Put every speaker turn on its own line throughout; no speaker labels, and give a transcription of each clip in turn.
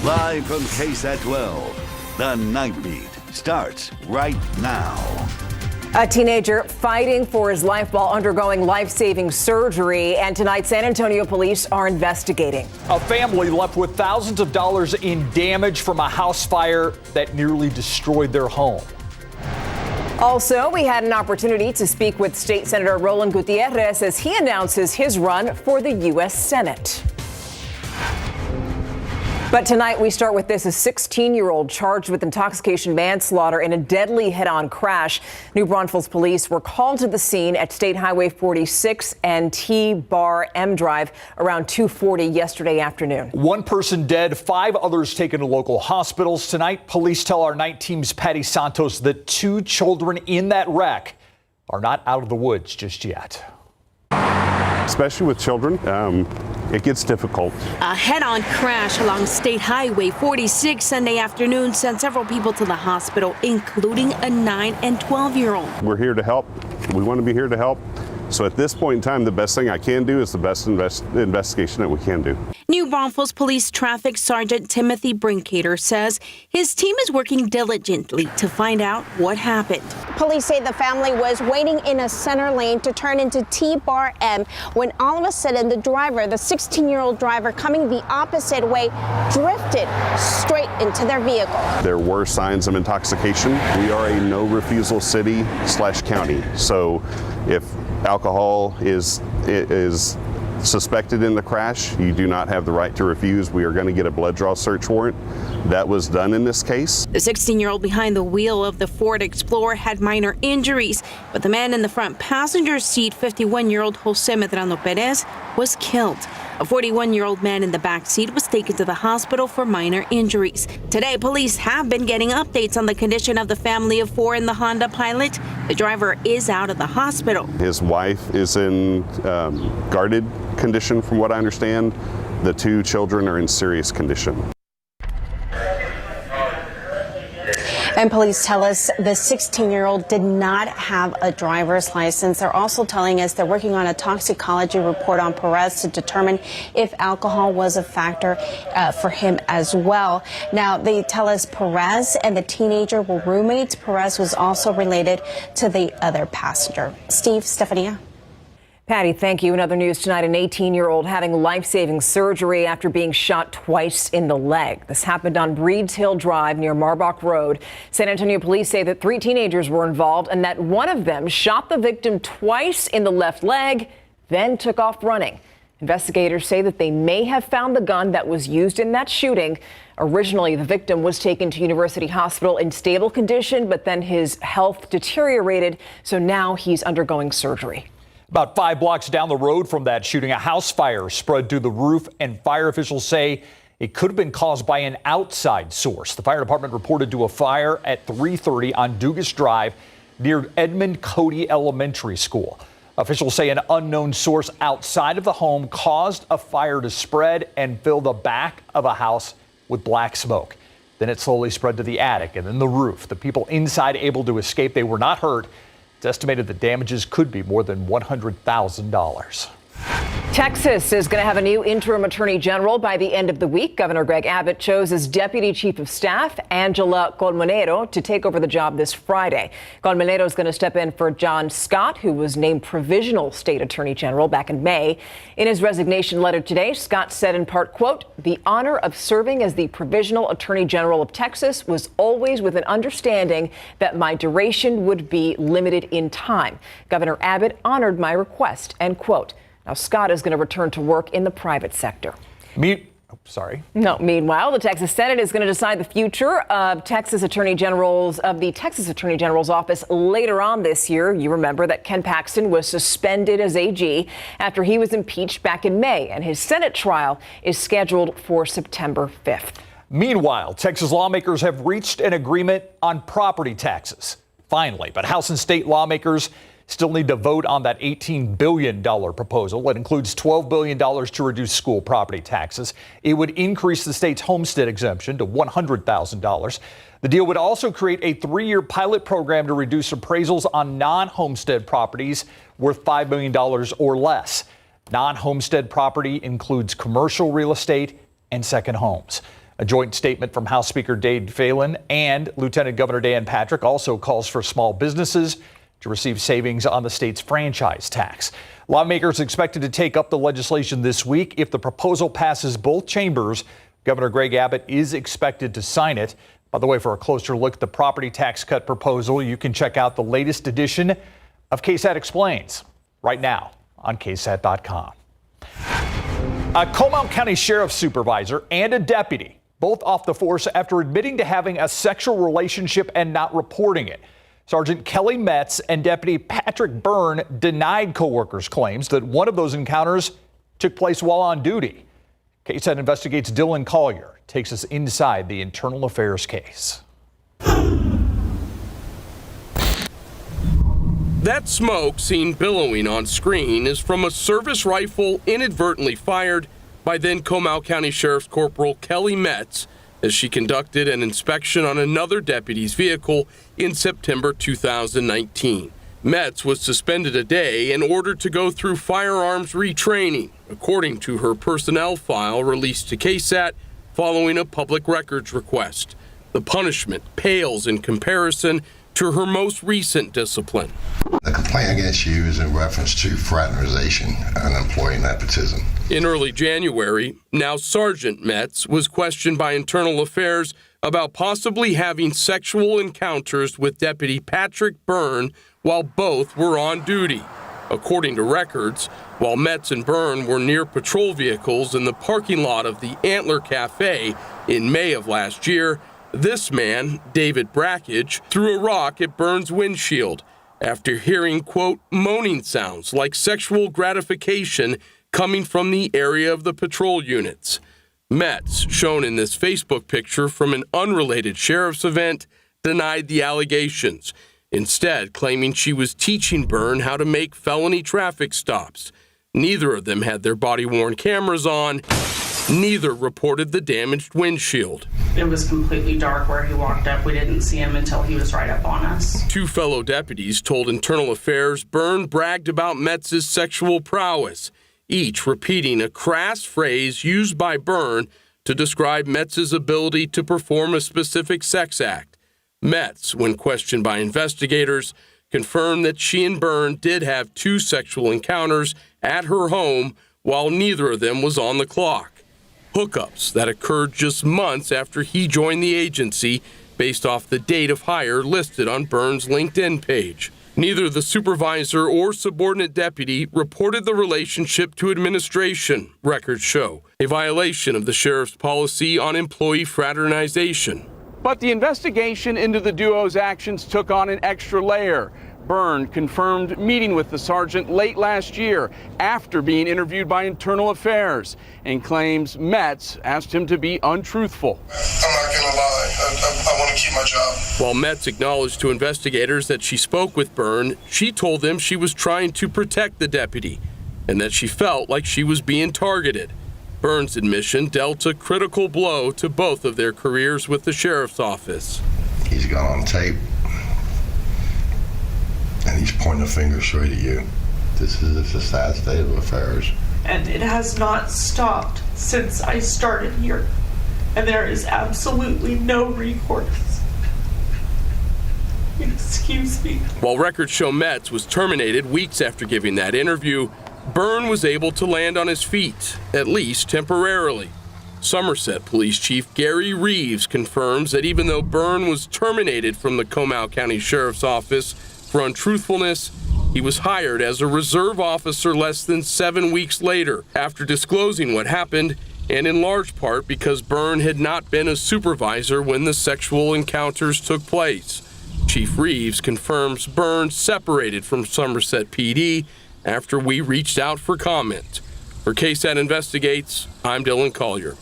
Live from KSAT 12, the Nightbeat starts right now.
A teenager fighting for his life while undergoing life-saving surgery, and tonight San Antonio police are investigating.
A family left with thousands of dollars in damage from a house fire that nearly destroyed their home.
Also, we had an opportunity to speak with State Senator Roland Gutierrez as he announces his run for the U.S. Senate. But tonight we start with this: a 16-year-old charged with intoxication manslaughter in a deadly head-on crash. New Braunfels police were called to the scene at State Highway 46 and T-Bar M Drive around 2:40 yesterday afternoon.
One person dead, 5 others taken to local hospitals. Tonight, police tell our night team's Patty Santos that 2 children in that wreck are not out of the woods just yet.
Especially with children, it gets difficult.
A head-on crash along State Highway 46 Sunday afternoon sent several people to the hospital, including a 9 and 12-year-old.
We're here to help. We want to be here to help. So at this point in time, the best thing I can do is the best investigation that we can do.
New Braunfels Police Traffic Sergeant Timothy Brinkater says his team is working diligently to find out what happened.
Police say the family was waiting in a center lane to turn into T-Bar M when all of a sudden the driver, the 16-year-old driver coming the opposite way, drifted straight into their vehicle. There
were signs of intoxication. We are a no-refusal city/county. So if alcohol is suspected in the crash, you do not have the right to refuse. We are going to get a blood draw search warrant. That was done in this case.
The 16-year-old behind the wheel of the Ford Explorer had minor injuries, but the man in the front passenger seat, 51-year-old Jose Medrano Perez, was killed. A 41-year-old man in the back seat was taken to the hospital for minor injuries. Today, police have been getting updates on the condition of the family of 4 in the Honda Pilot. The driver is out of the hospital.
His wife is in guarded condition, from what I understand. The 2 children are in serious condition.
And police tell us the 16-year-old did not have a driver's license. They're also telling us they're working on a toxicology report on Perez to determine if alcohol was a factor for him as well. Now, they tell us Perez and the teenager were roommates. Perez was also related to the other passenger. Steve, Stefania.
Patty, thank you. In other news tonight, an 18-year-old having life-saving surgery after being shot twice in the leg. This happened on Breeds Hill Drive near Marbach Road. San Antonio police say that 3 teenagers were involved and that one of them shot the victim twice in the left leg, then took off running. Investigators say that they may have found the gun that was used in that shooting. Originally, the victim was taken to University Hospital in stable condition, but then his health deteriorated, so now he's undergoing surgery.
About 5 blocks down the road from that shooting, a house fire spread through the roof, and fire officials say it could have been caused by an outside source. The fire department reported to a fire at 3:30 on Dugas Drive near Edmund Cody Elementary School. Officials say an unknown source outside of the home caused a fire to spread and fill the back of a house with black smoke. Then it slowly spread to the attic and then the roof. The people inside able to escape. They were not hurt. It's estimated the damages could be more than $100,000.
Texas is going to have a new interim attorney general by the end of the week. Governor Greg Abbott chose as deputy chief of staff Angela Colmenero to take over the job this Friday. Colmenero is going to step in for John Scott, who was named provisional state attorney general back in May. In his resignation letter today, Scott said in part, quote, "The honor of serving as the provisional attorney general of Texas was always with an understanding that my duration would be limited in time. Governor Abbott honored my request," end quote. Now, Scott is going to return to work in the private sector. Meanwhile, the Texas Senate is going to decide the future of the Texas Attorney General's office later on this year. You remember that Ken Paxton was suspended as AG after he was impeached back in May, and his Senate trial is scheduled for September 5th.
Meanwhile, Texas lawmakers have reached an agreement on property taxes. Finally, but House and state lawmakers still need to vote on that $18 billion proposal. It includes $12 billion to reduce school property taxes. It would increase the state's homestead exemption to $100,000. The deal would also create a 3-year pilot program to reduce appraisals on non-homestead properties worth $5 million or less. Non-homestead property includes commercial real estate and second homes. A joint statement from House Speaker Dade Phelan and Lieutenant Governor Dan Patrick also calls for small businesses to receive savings on the state's franchise tax. Lawmakers expected to take up the legislation this week. If the proposal passes both chambers, Governor Greg Abbott is expected to sign it. By the way, for a closer look at the property tax cut proposal, you can check out the latest edition of KSAT Explains right now on KSAT.com. A Comal County Sheriff's supervisor and a deputy both off the force after admitting to having a sexual relationship and not reporting it. Sergeant Kelly Metz and Deputy Patrick Byrne denied co-workers' claims that one of those encounters took place while on duty. KSAT Investigates Dylan Collier takes us inside the internal affairs case.
That smoke seen billowing on screen is from a service rifle inadvertently fired by then Comal County Sheriff's Corporal Kelly Metz as she conducted an inspection on another deputy's vehicle in September 2019. Metz was suspended a day and ordered to go through firearms retraining, according to her personnel file released to KSAT following a public records request. The punishment pales in comparison to her most recent discipline.
The complaint against you is in reference to fraternization and employee nepotism.
In early January, now Sergeant Metz was questioned by Internal Affairs about possibly having sexual encounters with Deputy Patrick Byrne while both were on duty. According to records, while Metz and Byrne were near patrol vehicles in the parking lot of the Antler Cafe in May of last year, this man, David Brackage, threw a rock at Byrne's windshield after hearing, quote, moaning sounds like sexual gratification coming from the area of the patrol units. Metz, shown in this Facebook picture from an unrelated sheriff's event, denied the allegations, instead claiming she was teaching Byrne how to make felony traffic stops. Neither of them had their body-worn cameras on. Neither reported the damaged windshield.
It was completely dark where he walked up. We didn't see him until he was right up on us.
Two fellow deputies told Internal Affairs Byrne bragged about Metz's sexual prowess, each repeating a crass phrase used by Byrne to describe Metz's ability to perform a specific sex act. Metz, when questioned by investigators, confirmed that she and Byrne did have two sexual encounters at her home while neither of them was on the clock. Hookups that occurred just months after he joined the agency based off the date of hire listed on Byrne's LinkedIn page. Neither the supervisor or subordinate deputy reported the relationship to administration, records show, a violation of the sheriff's policy on employee fraternization.
But the investigation into the duo's actions took on an extra layer. Byrne confirmed meeting with the sergeant late last year after being interviewed by Internal Affairs and claims Metz asked him to be untruthful.
I'm not gonna lie, I want to keep my job.
While Metz acknowledged to investigators that she spoke with Byrne, she told them she was trying to protect the deputy and that she felt like she was being targeted. Byrne's admission dealt a critical blow to both of their careers with the sheriff's office.
He's gone on tape, and he's pointing a finger straight at you. This is a sad state of affairs.
And it has not stopped since I started here. And there is absolutely no recourse. Excuse me.
While records show Metz was terminated weeks after giving that interview, Byrne was able to land on his feet, at least temporarily. Somerset Police Chief Gary Reeves confirms that even though Byrne was terminated from the Comal County Sheriff's Office for untruthfulness, he was hired as a reserve officer less than 7 weeks later after disclosing what happened, and in large part because Byrne had not been a supervisor when the sexual encounters took place. Chief Reeves confirms Byrne separated from Somerset PD after we reached out for comment. For KSAT Investigates, I'm Dylan Collier.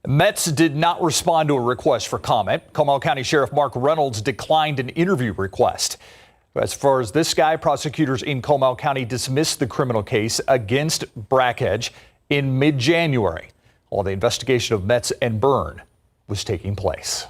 Metz did not respond to a request for comment. Comal County Sheriff Mark Reynolds declined an interview request. As far as this guy, prosecutors in Comal County dismissed the criminal case against Brackage in mid-January, while the investigation of Metz and Byrne was taking place.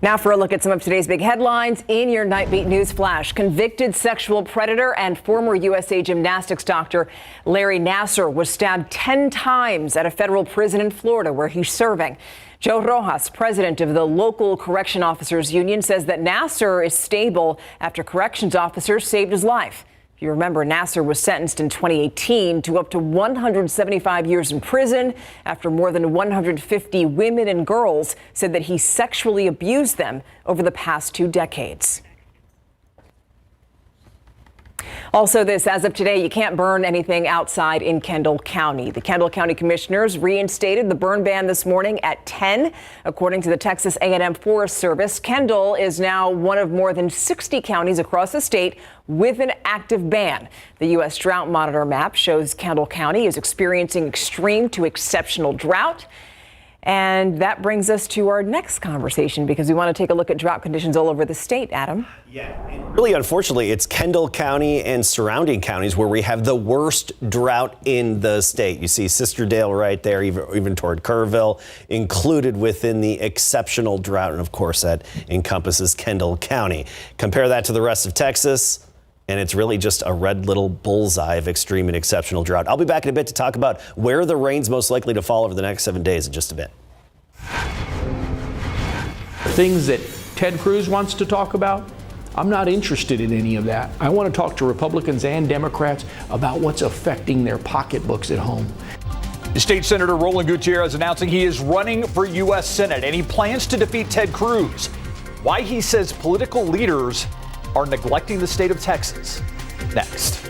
Now for a look at some of today's big headlines in your Nightbeat News Flash. Convicted sexual predator and former USA gymnastics doctor Larry Nassar was stabbed 10 times at a federal prison in Florida where he's serving. Joe Rojas, president of the local correction officers union, says that Nassar is stable after corrections officers saved his life. If you remember, Nassar was sentenced in 2018 to up to 175 years in prison after more than 150 women and girls said that he sexually abused them over the past 2 decades. Also this, as of today, you can't burn anything outside in Kendall County. The Kendall County commissioners reinstated the burn ban this morning at 10. According to the Texas A&M Forest Service, Kendall is now one of more than 60 counties across the state with an active ban. The U.S. Drought Monitor map shows Kendall County is experiencing extreme to exceptional drought. And that brings us to our next conversation because we want to take a look at drought conditions all over the state, Adam.
Yeah, and really, unfortunately, it's Kendall County and surrounding counties where we have the worst drought in the state. You see Sisterdale right there, even toward Kerrville, included within the exceptional drought. And of course, that encompasses Kendall County. Compare that to the rest of Texas, and it's really just a red little bullseye of extreme and exceptional drought. I'll be back in a bit to talk about where the rain's most likely to fall over the next 7 days in just a bit.
Things that Ted Cruz wants to talk about, I'm not interested in any of that. I want to talk to Republicans and Democrats about what's affecting their pocketbooks at home.
State Senator Roland Gutierrez announcing he is running for U.S. Senate, and he plans to defeat Ted Cruz. Why he says political leaders are neglecting the state of Texas. Next.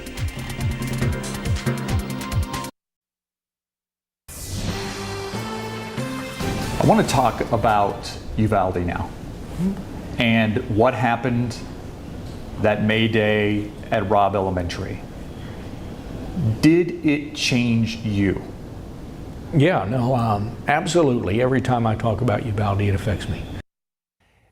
I want to talk about Uvalde now and what happened that May Day at Robb Elementary. Did it change you?
Yeah, no, absolutely. Every time I talk about Uvalde, it affects me.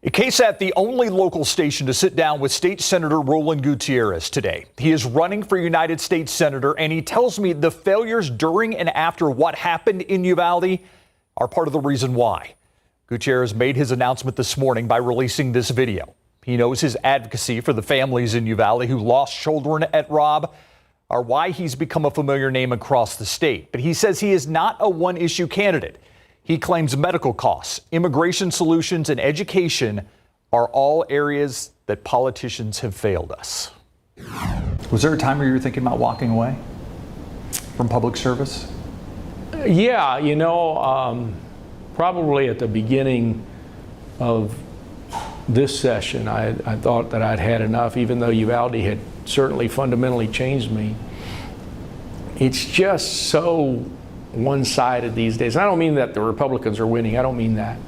KSAT, the only local station to sit down with State Senator Roland Gutierrez today. He is running for United States Senator, and he tells me the failures during and after what happened in Uvalde are part of the reason why. Gutierrez made his announcement this morning by releasing this video. He knows his advocacy for the families in Uvalde who lost children at Robb are why he's become a familiar name across the state. But he says he is not a one-issue candidate. He claims medical costs, immigration solutions, and education are all areas that politicians have failed us. Was there a time where you were thinking about walking away from public service?
Yeah, you know, probably at the beginning of this session, I thought that I'd had enough, even though Uvalde had certainly fundamentally changed me. It's just so one-sided these days. And I don't mean that the Republicans are winning. I don't mean that.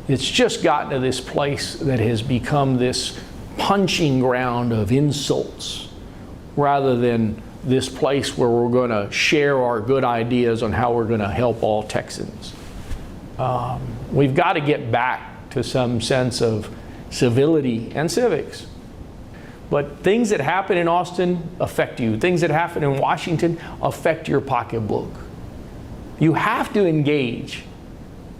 It's just gotten to this place that has become this punching ground of insults rather than this place where we're going to share our good ideas on how we're going to help all Texans. We've got to get back to some sense of civility and civics. But things that happen in Austin affect you. Things that happen in Washington affect your pocketbook. You have to engage.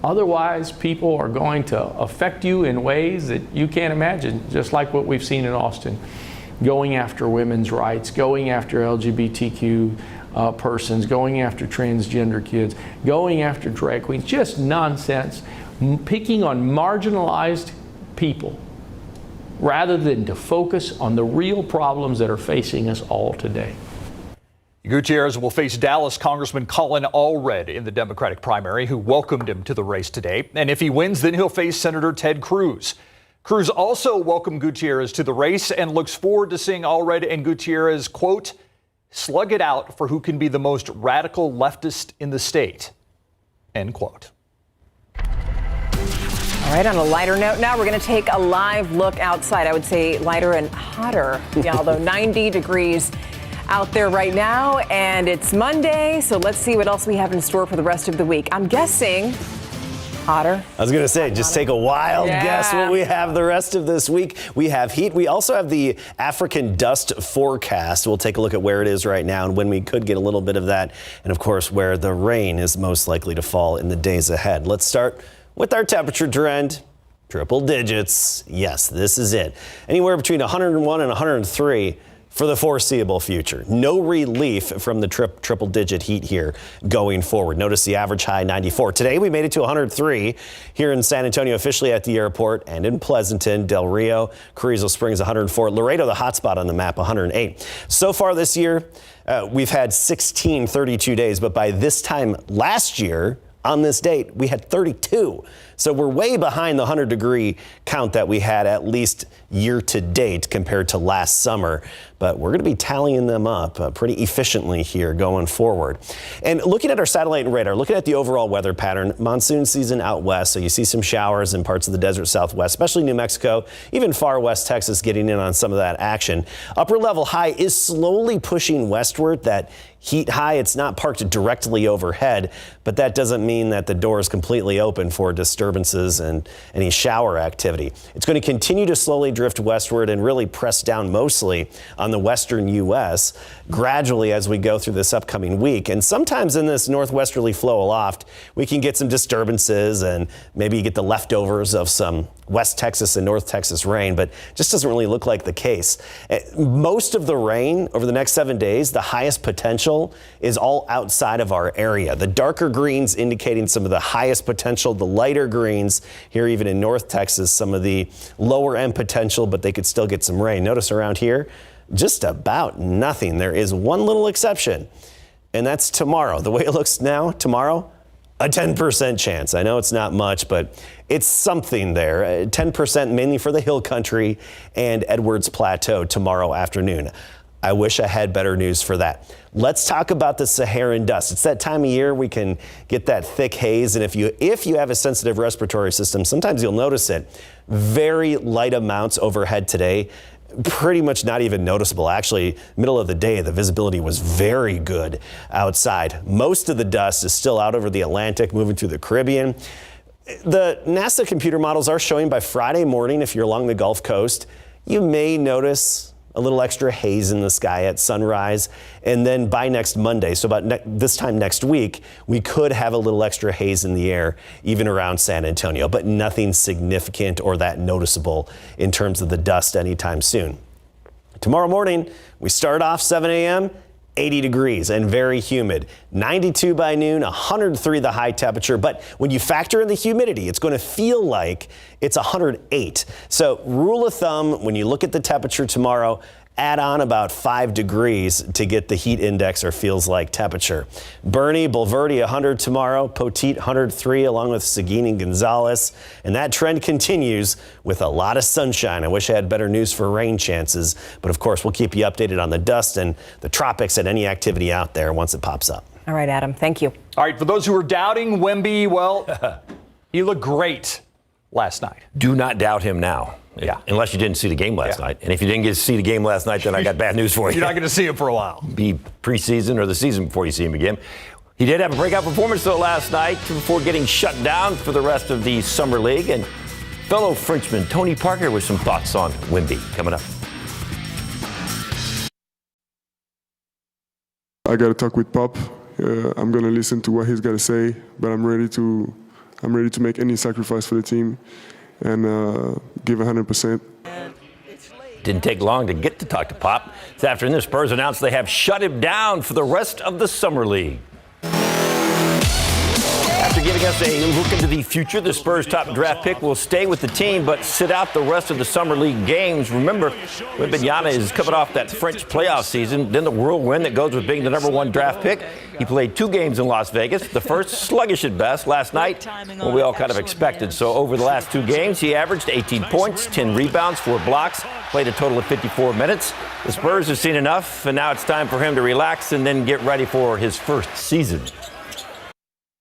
Otherwise, people are going to affect you in ways that you can't imagine, just like what we've seen in Austin. Going after women's rights, going after LGBTQ persons, going after transgender kids, going after drag queens, just nonsense. Picking on marginalized people rather than to focus on the real problems that are facing us all today.
Gutierrez will face Dallas Congressman Colin Allred in the Democratic primary, who welcomed him to the race today. And if he wins, then he'll face Senator Ted Cruz. Cruz also welcomed Gutierrez to the race and looks forward to seeing Allred and Gutierrez, quote, slug it out for who can be the most radical leftist in the state, end quote.
All right, on a lighter note now, we're going to take a live look outside. I would say lighter and hotter, although 90 degrees out there right now, and it's Monday, so let's see what else we have in store for the rest of the week. I'm guessing hotter.
I was going to say, just take a wild guess what we have the rest of this week. We have heat. We also have the African dust forecast. We'll take a look at where it is right now and when we could get a little bit of that, and of course where the rain is most likely to fall in the days ahead. Let's start with our temperature trend. Triple digits. Yes, this is it. Anywhere between 101 and 103 for the foreseeable future. No relief from the triple digit heat here going forward. Notice the average high 94. Today we made it to 103 here in San Antonio, officially at the airport, and in Pleasanton, Del Rio, Carrizo Springs 104, Laredo, the hotspot on the map, 108. So far this year, we've had 16 32 days, but by this time last year, on this date, we had 32. So we're way behind the 100-degree count that we had at least year to date compared to last summer. But we're going to be tallying them up pretty efficiently here going forward. And looking at our satellite and radar, looking at the overall weather pattern, monsoon season out west. So you see some showers in parts of the desert Southwest, especially New Mexico, even far west Texas getting in on some of that action. Upper level high is slowly pushing westward. That heat high, it's not parked directly overhead, but that doesn't mean that the door is completely open for disturbances and any shower activity. It's going to continue to slowly drift westward and really press down mostly on the western U.S. gradually as we go through this upcoming week. And sometimes in this northwesterly flow aloft, we can get some disturbances and maybe get the leftovers of some West Texas and North Texas rain, but just doesn't really look like the case. Most of the rain over the next 7 days, the highest potential is all outside of our area. The darker greens indicating some of the highest potential, the lighter greens here even in North Texas, some of the lower end potential, but they could still get some rain. Notice around here, just about nothing. There is one little exception, and that's tomorrow. The way it looks now, tomorrow, a 10% chance. I know it's not much, but it's something there. 10% mainly for the hill country and Edwards Plateau tomorrow afternoon. I wish I had better news for that. Let's talk about the Saharan dust. It's that time of year we can get that thick haze, and if you have a sensitive respiratory system, sometimes you'll notice it. Very light amounts overhead today. Pretty much not even noticeable. Actually, middle of the day, the visibility was very good outside. Most of the dust is still out over the Atlantic, moving through the Caribbean. The NASA computer models are showing by Friday morning, if you're along the Gulf Coast, you may notice a little extra haze in the sky at sunrise. And then by next Monday, so about this time next week, we could have a little extra haze in the air, even around San Antonio, but nothing significant or that noticeable in terms of the dust anytime soon. Tomorrow morning, we start off 7 a.m., 80 degrees and very humid. 92 by noon, 103 the high temperature. But when you factor in the humidity, it's going to feel like it's 108. So rule of thumb, when you look at the temperature tomorrow, add on about 5 degrees to get the heat index or feels like temperature. Bernie, Bulverde 100 tomorrow, Poteet 103 along with Seguin and Gonzales. And that trend continues with a lot of sunshine. I wish I had better news for rain chances, but of course we'll keep you updated on the dust and the tropics and any activity out there once it pops up.
All right, Adam, thank you.
All right, for those who are doubting Wemby, well, he looked great last night.
Do not doubt him now.
Yeah.
Unless you didn't see the game last night. And if you didn't get to see the game last night, then I got bad news for you.
You're not going to see him for a while.
Be preseason or the season before you see him again. He did have a breakout performance, though, last night before getting shut down for the rest of the Summer League. And fellow Frenchman Tony Parker with some thoughts on Wemby coming up.
I got to talk with Pop. I'm going to listen to what he's got to say, but I'm ready to make any sacrifice for the team and give 100%.
Didn't take long to get to talk to Pop. This afternoon, the Spurs announced they have shut him down for the rest of the Summer League. After giving us a look into the future, the Spurs' top draft pick will stay with the team but sit out the rest of the Summer League games. Remember, Wembanyama is coming off that French playoff season, then the whirlwind that goes with being the #1 draft pick. He played 2 games in Las Vegas, the first sluggish at best. Last night, well, we all kind of expected. So over the last 2 games, he averaged 18 points, 10 rebounds, 4 blocks, played a total of 54 minutes. The Spurs have seen enough, and now it's time for him to relax and then get ready for his first season.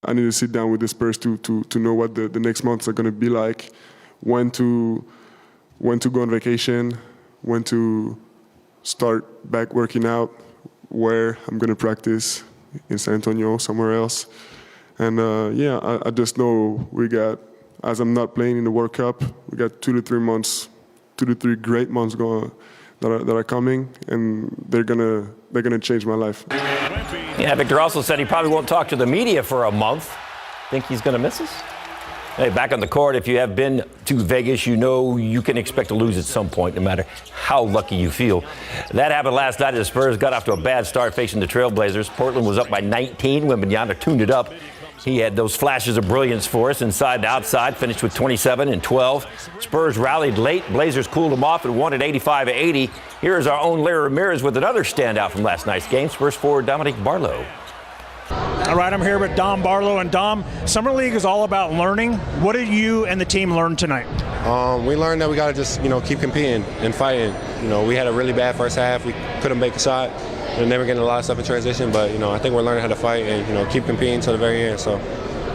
I need to sit down with the Spurs to know what the next months are going to be like, when to go on vacation, when to start back working out, where I'm going to practice in San Antonio, somewhere else. And I just know we got, as I'm not playing in the World Cup, we got 2 to 3 months, 2 to 3 great months going that are coming, and they're gonna change my life.
Yeah, Victor also said he probably won't talk to the media for a month. Think he's going to miss us? Hey, back on the court, if you have been to Vegas, you know you can expect to lose at some point, no matter how lucky you feel. That happened last night as the Spurs got off to a bad start facing the Trailblazers. Portland was up by 19 when Wembanyama tuned it up. He had those flashes of brilliance for us inside and outside, finished with 27 and 12. Spurs rallied late. Blazers cooled them off and won at 85-80. Here's our own Larry Ramirez with another standout from last night's game, Spurs forward Dominic Barlow.
All right, I'm here with Dom Barlow. And Dom, Summer League is all about learning. What did you and the team learn tonight?
We learned that we got to just, keep competing and fighting. We had a really bad first half. We couldn't make a shot. And then we're getting a lot of stuff in transition. But, I think we're learning how to fight and, keep competing to the very end. So,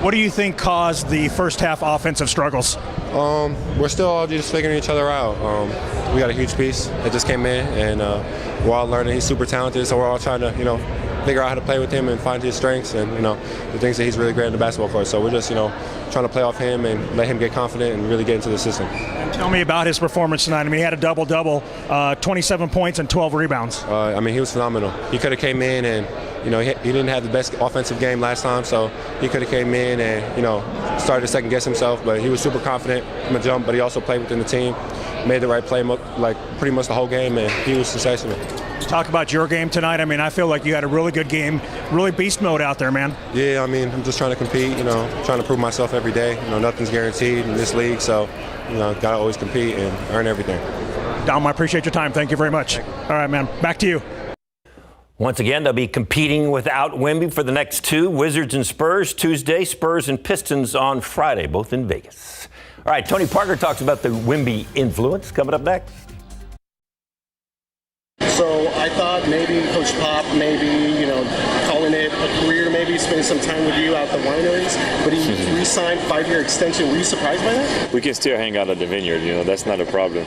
what do you think caused the first half offensive struggles?
We're still all just figuring each other out. We got a huge piece that just came in, and we're all learning. He's super talented, so we're all trying to, figure out how to play with him and find his strengths and, the things that he's really great in the basketball court. So we're just, trying to play off him and let him get confident and really get into the system.
And tell me about his performance tonight. I mean, he had a double-double, 27 points and 12 rebounds.
He was phenomenal. He could have came in and, he didn't have the best offensive game last time, so he could have came in and, started to second-guess himself. But he was super confident from the jump, but he also played within the team, made the right play pretty much the whole game, and he was sensational.
Talk about your game tonight. I mean, I feel like you had a really good game, really beast mode out there, man.
Yeah, I'm just trying to compete, trying to prove myself every day. Nothing's guaranteed in this league, so, got to always compete and earn everything.
Dom, I appreciate your time. Thank you very much. All right, man. Back to you.
Once again, they'll be competing without Wemby for the next two. Wizards and Spurs Tuesday, Spurs and Pistons on Friday, both in Vegas. All right, Tony Parker talks about the Wemby influence coming up next.
So I thought maybe Coach Pop, calling it a career, maybe spending some time with you out the wineries, but he re-signed 5-year extension. Were you surprised by that?
We can still hang out at the vineyard, that's not a problem.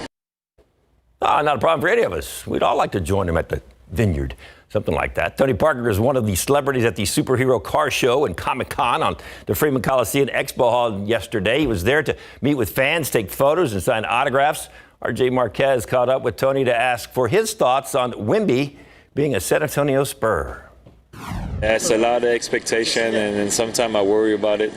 Not a problem for any of us. We'd all like to join him at the vineyard, something like that. Tony Parker is one of the celebrities at the Superhero Car Show and Comic-Con on the Freeman Coliseum Expo Hall yesterday. He was there to meet with fans, take photos, and sign autographs. R.J. Marquez caught up with Tony to ask for his thoughts on Wemby being a San Antonio Spur.
It's a lot of expectation, and sometimes I worry about it,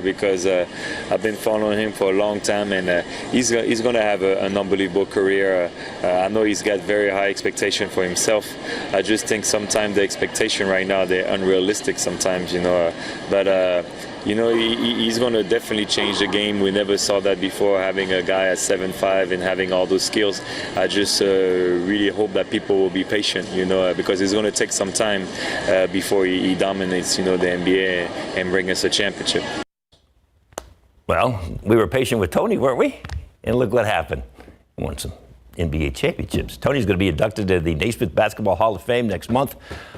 because I've been following him for a long time, and he's going to have an unbelievable career. I know he's got very high expectation for himself. I just think sometimes the expectation right now, they're unrealistic sometimes, but he's going to definitely change the game. We never saw that before, having a guy at 7'5" and having all those skills. I just really hope that people will be patient, because it's going to take some time before he dominates, the NBA and bring us a championship.
Well, we were patient with Tony, weren't we? And look what happened. He won some NBA championships. Tony's going to be inducted to the Naismith Basketball Hall of Fame next month.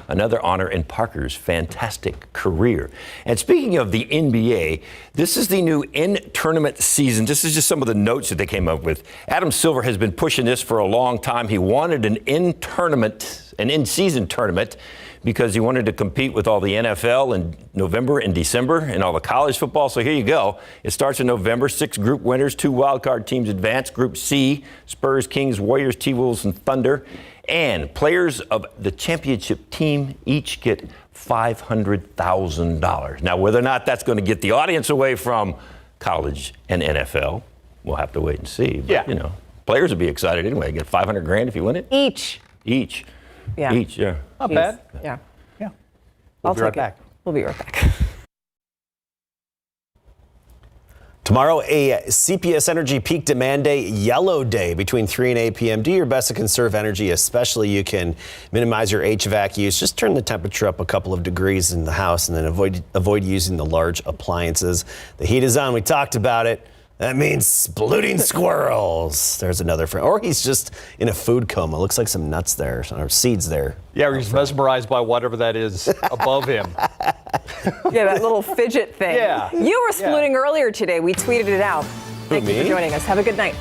Another honor in Parker's fantastic career. And speaking of the NBA, this is the new in-tournament season. This is just some of the notes that they came up with. Adam Silver has been pushing this for a long time. He wanted an in-season tournament because he wanted to compete with all the NFL in November and December and all the college football. So here you go. It starts in November. 6 group winners, 2 wildcard teams advance. Group C, Spurs, Kings, Warriors, T-Wolves, and Thunder. And players of the championship team each get $500,000. Now, whether or not that's going to get the audience away from college and NFL, we'll have to wait and see. But, players will be excited anyway. Get $500,000 if you win it.
Each. Yeah.
Each, yeah.
Not bad.
Yeah.
We'll be right back.
We'll be right back.
Tomorrow, a CPS Energy Peak Demand Day, Yellow Day between 3 and 8 p.m. Do your best to conserve energy, especially you can minimize your HVAC use. Just turn the temperature up a couple of degrees in the house and then avoid using the large appliances. The heat is on. We talked about it. That means splooting squirrels. There's another friend. Or he's just in a food coma. Looks like some nuts there, or seeds there.
Yeah, or he's mesmerized by whatever that is above him.
Yeah, that little fidget thing.
Yeah.
You were splooting earlier today. We tweeted it out. Thank you for joining us. Have a good night.